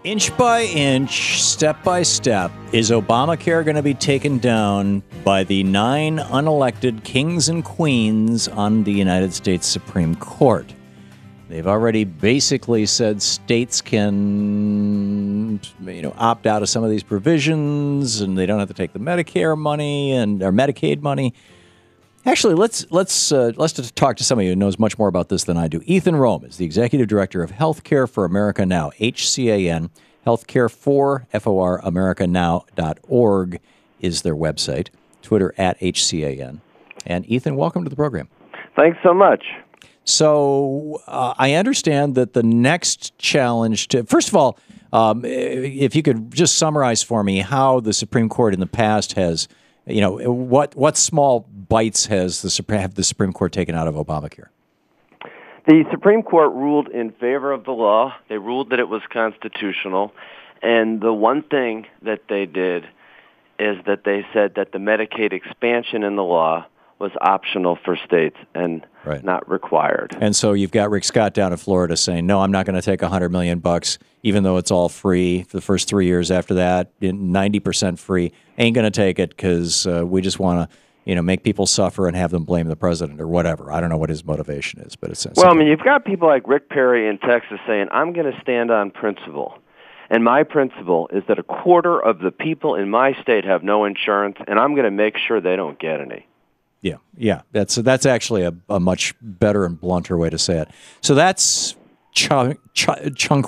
Inch by inch, step by step, is Obamacare going to be taken down by the 9 unelected kings and queens on the United States Supreme Court? They've already basically said states can, opt out of some of these provisions, and they don't have to take the Medicare money or Medicaid money. Actually, let's talk to somebody who knows much more about this than I do. Ethan Rome is the executive director of Healthcare for America Now, HCAN. Healthcare for FOR AmericaNow.org is their website. Twitter at HCAN. And Ethan, welcome to the program. Thanks so much. So I understand that the next challenge first of all, if you could just summarize for me how the Supreme Court in the past has, what small bites have the Supreme Court taken out of Obamacare? The Supreme Court ruled in favor of the law. They ruled that it was constitutional. And the one thing that they did is that they said that the Medicaid expansion in the law was optional for states and not required. And so you've got Rick Scott down in Florida saying, no, I'm not going to take $100 million, even though it's all free for the first 3 years after that, 90% free. Ain't going to take it because we just want to, make people suffer and have them blame the president or whatever. I don't know what his motivation is, but it's well, you've got people like Rick Perry in Texas saying, I'm going to stand on principle. And my principle is that a quarter of the people in my state have no insurance, and I'm going to make sure they don't get any. Yeah. That's actually a much better and blunter way to say it. So that's chunk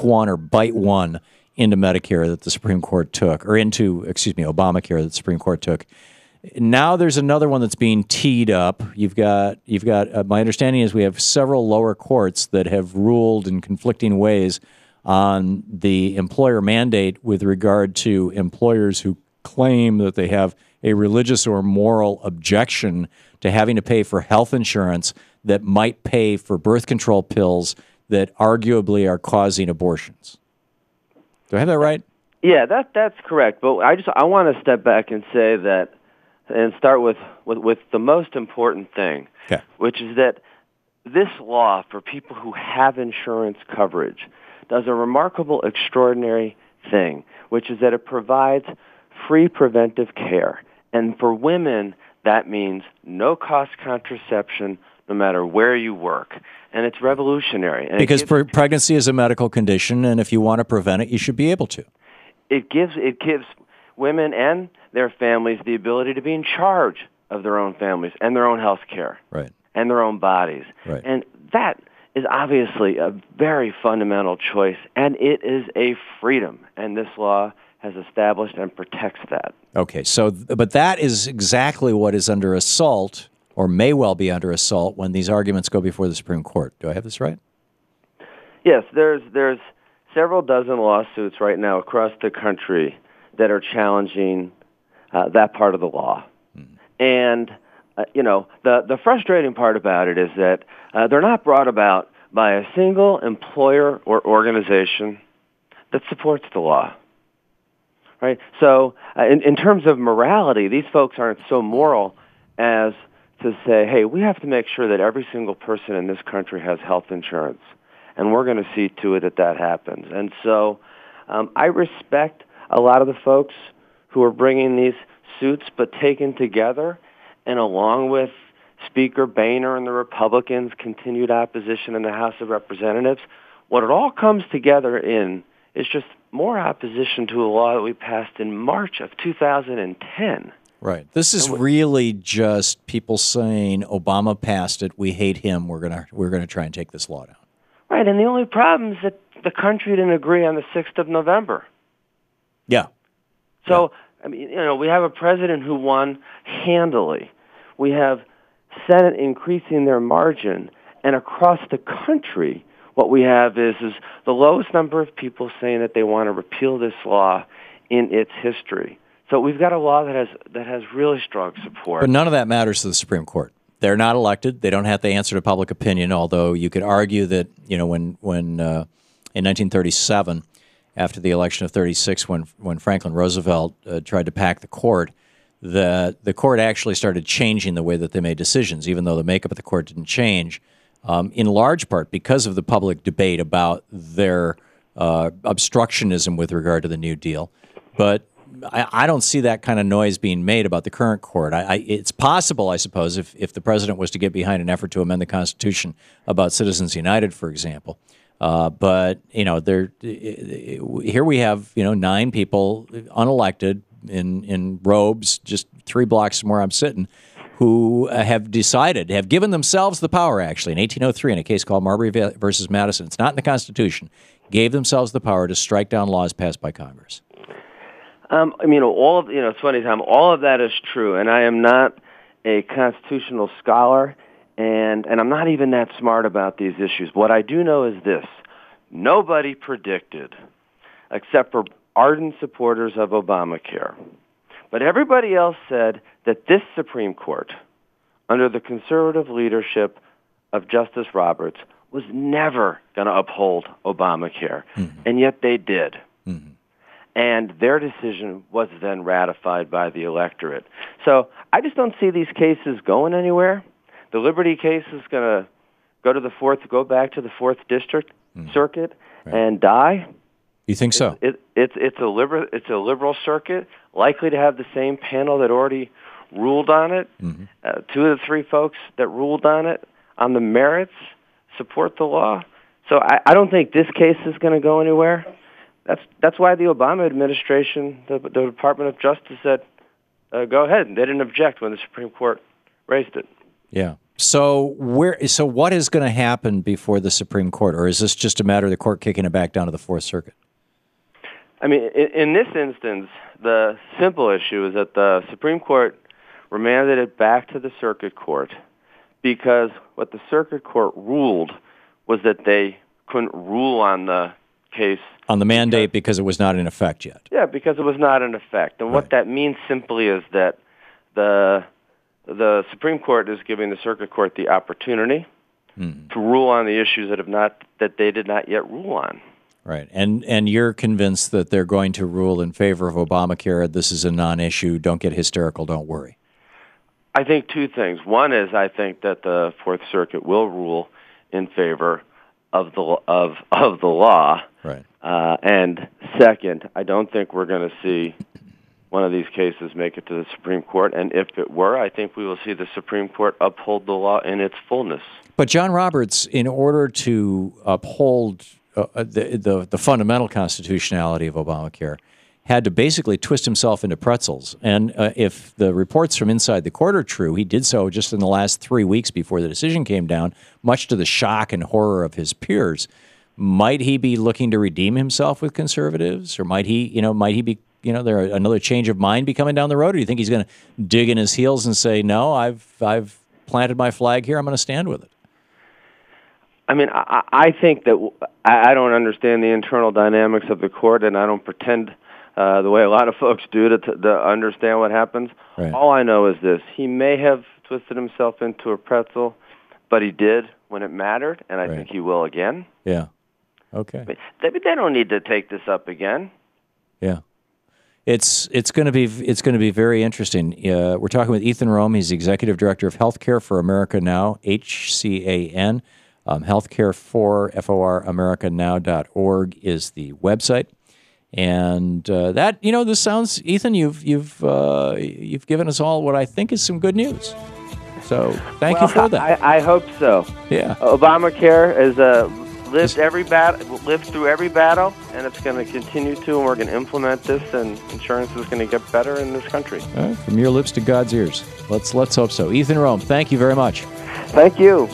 one or bite one into Medicare that the Supreme Court took, or Obamacare that the Supreme Court took. Now there's another one that's being teed up. You've got. My understanding is we have several lower courts that have ruled in conflicting ways on the employer mandate with regard to employers who claim that they have a religious or moral objection to having to pay for health insurance that might pay for birth control pills that arguably are causing abortions. Do I have that right? Yeah, that's correct. But I want to step back and say that, and start with the most important thing, which is that this law for people who have insurance coverage does a remarkable, extraordinary thing, which is that it provides free preventive care. And for women, that means no-cost contraception no matter where you work. And it's revolutionary. And because pregnancy is a medical condition, and if you want to prevent it, you should be able to. It gives women and their families the ability to be in charge of their own families and their own health care and their own bodies. Right. And that is obviously a very fundamental choice, and it is a freedom. And this law has established and protects that. Okay, but that is exactly what is under assault, or may well be under assault, when these arguments go before the Supreme Court. Do I have this right? Yes, there's several dozen lawsuits right now across the country that are challenging that part of the law. And, the frustrating part about it is that they're not brought about by a single employer or organization that supports the law. Right? So in terms of morality, these folks aren't so moral as to say, hey, we have to make sure that every single person in this country has health insurance, and we're going to see to it that happens. And so I respect a lot of the folks who are bringing these suits, but taken together and along with Speaker Boehner and the Republicans' continued opposition in the House of Representatives, what it all comes together in is just more opposition to a law that we passed in March of 2010. Right. This is really just people saying Obama passed it. We hate him. We're gonna try and take this law down. Right. And the only problem is that the country didn't agree on the 6th of November. Yeah. So we have a president who won handily. We have Senate increasing their margin, and across the country, what we have is the lowest number of people saying that they want to repeal this law in its history. So we've got a law that has really strong support. But none of that matters to the Supreme Court. They're not elected. They don't have to answer to public opinion, although you could argue that, when in 1937, after the election of 36, when Franklin Roosevelt tried to pack the court, the court actually started changing the way that they made decisions, even though the makeup of the court didn't change. In large part because of the public debate about their obstructionism with regard to the New Deal. But I don't see that kind of noise being made about the current court. It's possible, I suppose, if the president was to get behind an effort to amend the Constitution about Citizens United, for example. But here we have 9 people unelected in robes, just 3 blocks from where I'm sitting, who have given themselves the power, actually, in 1803 in a case called Marbury versus Madison. It's not in the Constitution. Gave themselves the power to strike down laws passed by Congress. It's funny, Tom. All of that is true, and I am not a constitutional scholar, and I'm not even that smart about these issues. What I do know is this: nobody predicted, except for ardent supporters of Obamacare, but everybody else said that this Supreme Court, under the conservative leadership of Justice Roberts, was never going to uphold Obamacare, and yet they did. And their decision was then ratified by the electorate. So I just don't see these cases going anywhere. The Liberty case is going to go back to the 4th District Circuit and die. You think so? It's a liberal circuit, likely to have the same panel that already ruled on it. 2 of the 3 folks that ruled on it on the merits support the law. So I don't think this case is going to go anywhere. That's why the Obama administration, the Department of Justice said, go ahead. And they didn't object when the Supreme Court raised it. Yeah. So what is going to happen before the Supreme Court, or is this just a matter of the court kicking it back down to the 4th Circuit? I mean, in this instance, the simple issue is that the Supreme Court remanded it back to the Circuit Court because what the Circuit Court ruled was that they couldn't rule on the case. On the mandate because it was not in effect yet. Yeah, because it was not in effect. And what that means simply is that the Supreme Court is giving the Circuit Court the opportunity to rule on the issues that they did not yet rule on. Right. And you're convinced that they're going to rule in favor of Obamacare. This is a non-issue. Don't get hysterical. Don't worry. I think 2 things. One is I think that the 4th Circuit will rule in favor of the law. Right. And second, I don't think we're going to see one of these cases make it to the Supreme Court. And if it were, I think we will see the Supreme Court uphold the law in its fullness. But John Roberts, in order to uphold the fundamental constitutionality of Obamacare, had to basically twist himself into pretzels. And if the reports from inside the court are true, he did so just in the last 3 weeks before the decision came down, much to the shock and horror of his peers. Might he be looking to redeem himself with conservatives, or might he be, there another change of mind be coming down the road? Or do you think he's going to dig in his heels and say, no, I've planted my flag here, I'm going to stand with it? I mean, I think that I don't understand the internal dynamics of the court, and I don't pretend the way a lot of folks do to understand what happens. Right. All I know is this: he may have twisted himself into a pretzel, but he did when it mattered, and I think he will again. Yeah. Okay. I mean, they don't need to take this up again. Yeah. It's going to be very interesting. We're talking with Ethan Rome. He's the executive director of Healthcare for America Now, HCAN. Healthcare for FORAmericanow.org is the website. And this sounds, Ethan, you've given us all what I think is some good news. So thank you for that. I hope so. Yeah. Obamacare is lived through every battle, and it's going to continue to, and we're going to implement this, and insurance is going to get better in this country. From your lips to God's ears. Let's hope so. Ethan Rome, thank you very much. Thank you.